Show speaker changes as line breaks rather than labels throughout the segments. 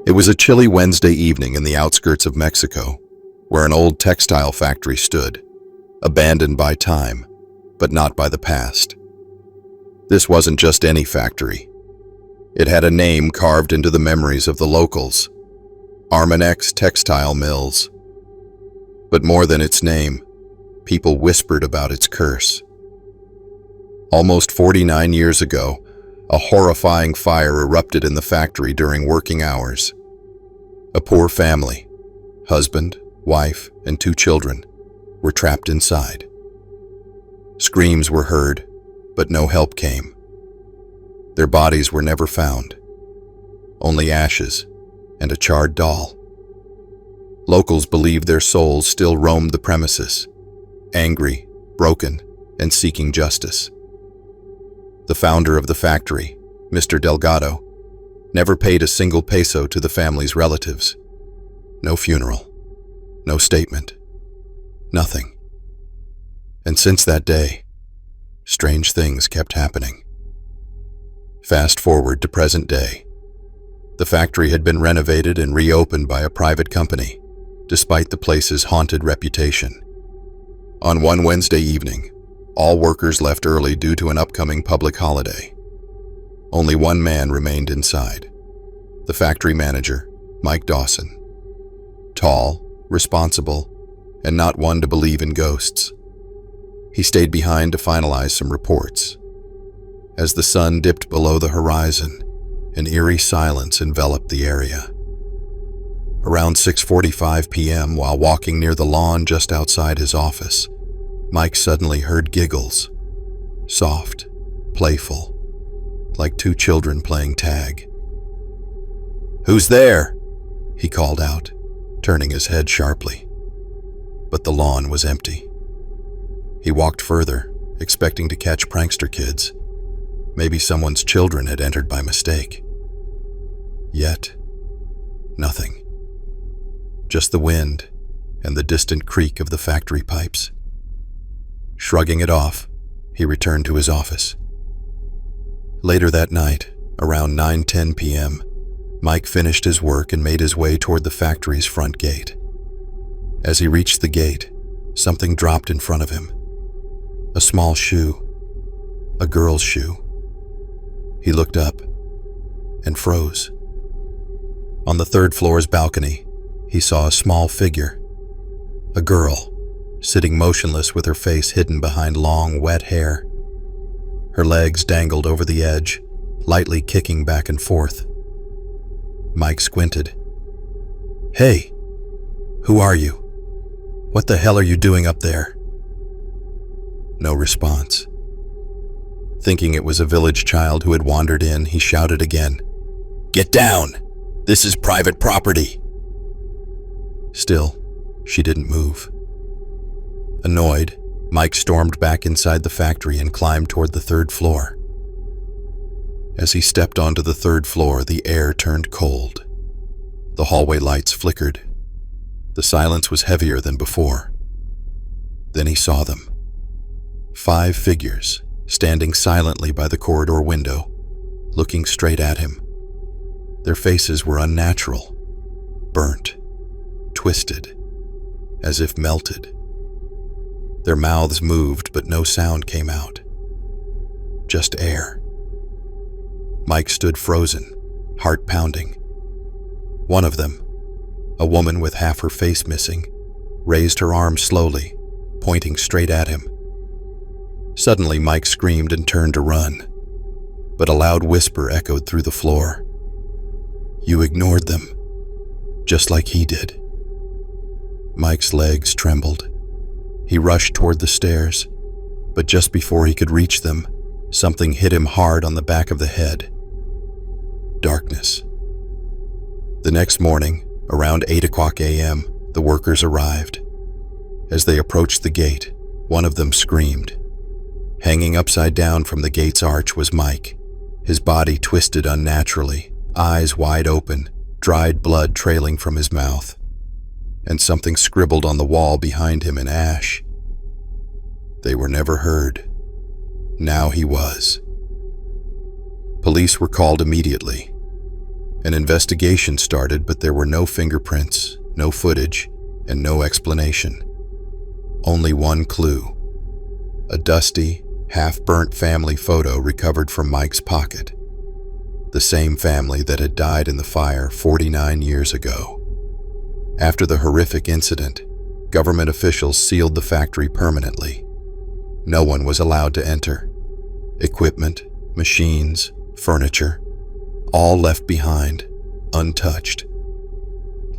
It was a chilly Wednesday evening in the outskirts of Mexico, where an old textile factory stood, abandoned by time, but not by the past. This wasn't just any factory. It had a name carved into the memories of the locals, Armanex Textile Mills. But more than its name, people whispered about its curse. Almost 49 years ago, a horrifying fire erupted in the factory during working hours. A poor family, husband, wife, and 2 children, were trapped inside. Screams were heard, but no help came. Their bodies were never found, only ashes and a charred doll. Locals believed their souls still roamed the premises, angry, broken, and seeking justice. The founder of the factory, Mr. Delgado, never paid a single peso to the family's relatives. No funeral, no statement, nothing. And since that day, strange things kept happening. Fast forward to present day. The factory had been renovated and reopened by a private company, despite the place's haunted reputation. On one Wednesday evening, all workers left early due to an upcoming public holiday. Only one man remained inside, the factory manager, Mike Dawson. Tall, responsible, and not one to believe in ghosts. He stayed behind to finalize some reports. As the sun dipped below the horizon, an eerie silence enveloped the area. Around 6:45 p.m., while walking near the lawn just outside his office, Mike suddenly heard giggles, soft, playful, like 2 children playing tag. "Who's there?" he called out, turning his head sharply. But the lawn was empty. He walked further, expecting to catch prankster kids. Maybe someone's children had entered by mistake. Yet, nothing. Just the wind and the distant creak of the factory pipes. Shrugging it off, he returned to his office. Later that night, around 9:10 p.m., Mike finished his work and made his way toward the factory's front gate. As he reached the gate, something dropped in front of him. A small shoe. A girl's shoe. He looked up and froze. On the 3rd floor's balcony, he saw a small figure. A girl, sitting motionless with her face hidden behind long, wet hair. Her legs dangled over the edge, lightly kicking back and forth. Mike squinted. "Hey, who are you? What the hell are you doing up there?" No response. Thinking it was a village child who had wandered in, he shouted again, "Get down! This is private property!" Still, she didn't move. Annoyed, Mike stormed back inside the factory and climbed toward the 3rd floor. As he stepped onto the 3rd floor, the air turned cold. The hallway lights flickered. The silence was heavier than before. Then he saw them. 5 figures, standing silently by the corridor window, looking straight at him. Their faces were unnatural, burnt, twisted, as if melted. Their mouths moved, but no sound came out. Just air. Mike stood frozen, heart pounding. One of them, a woman with half her face missing, raised her arm slowly, pointing straight at him. Suddenly, Mike screamed and turned to run, but a loud whisper echoed through the floor. "You ignored them, just like he did." Mike's legs trembled. He rushed toward the stairs, but just before he could reach them, something hit him hard on the back of the head. Darkness. The next morning, around 8:00 a.m., the workers arrived. As they approached the gate, one of them screamed. Hanging upside down from the gate's arch was Mike, his body twisted unnaturally, eyes wide open, dried blood trailing from his mouth, and something scribbled on the wall behind him in ash. They were never heard. Now he was. Police were called immediately, An investigation started, but there were no fingerprints, no footage, and no explanation. Only one clue: a dusty, half-burnt family photo recovered from Mike's pocket. The same family that had died in the fire 49 years ago. After the horrific incident, government officials sealed the factory permanently. No one was allowed to enter. Equipment, machines, furniture, all left behind, untouched.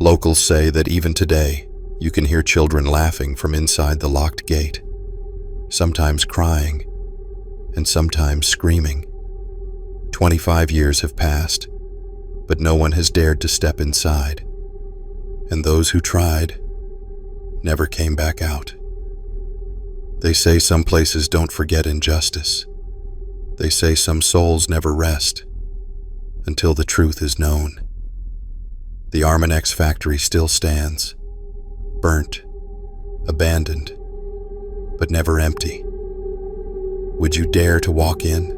Locals say that even today, you can hear children laughing from inside the locked gate, sometimes crying, and sometimes screaming. 25 years have passed, but no one has dared to step inside, and those who tried never came back out. They say some places don't forget injustice. They say some souls never rest until the truth is known. The Armanex factory still stands, burnt, abandoned, but never empty. Would you dare to walk in?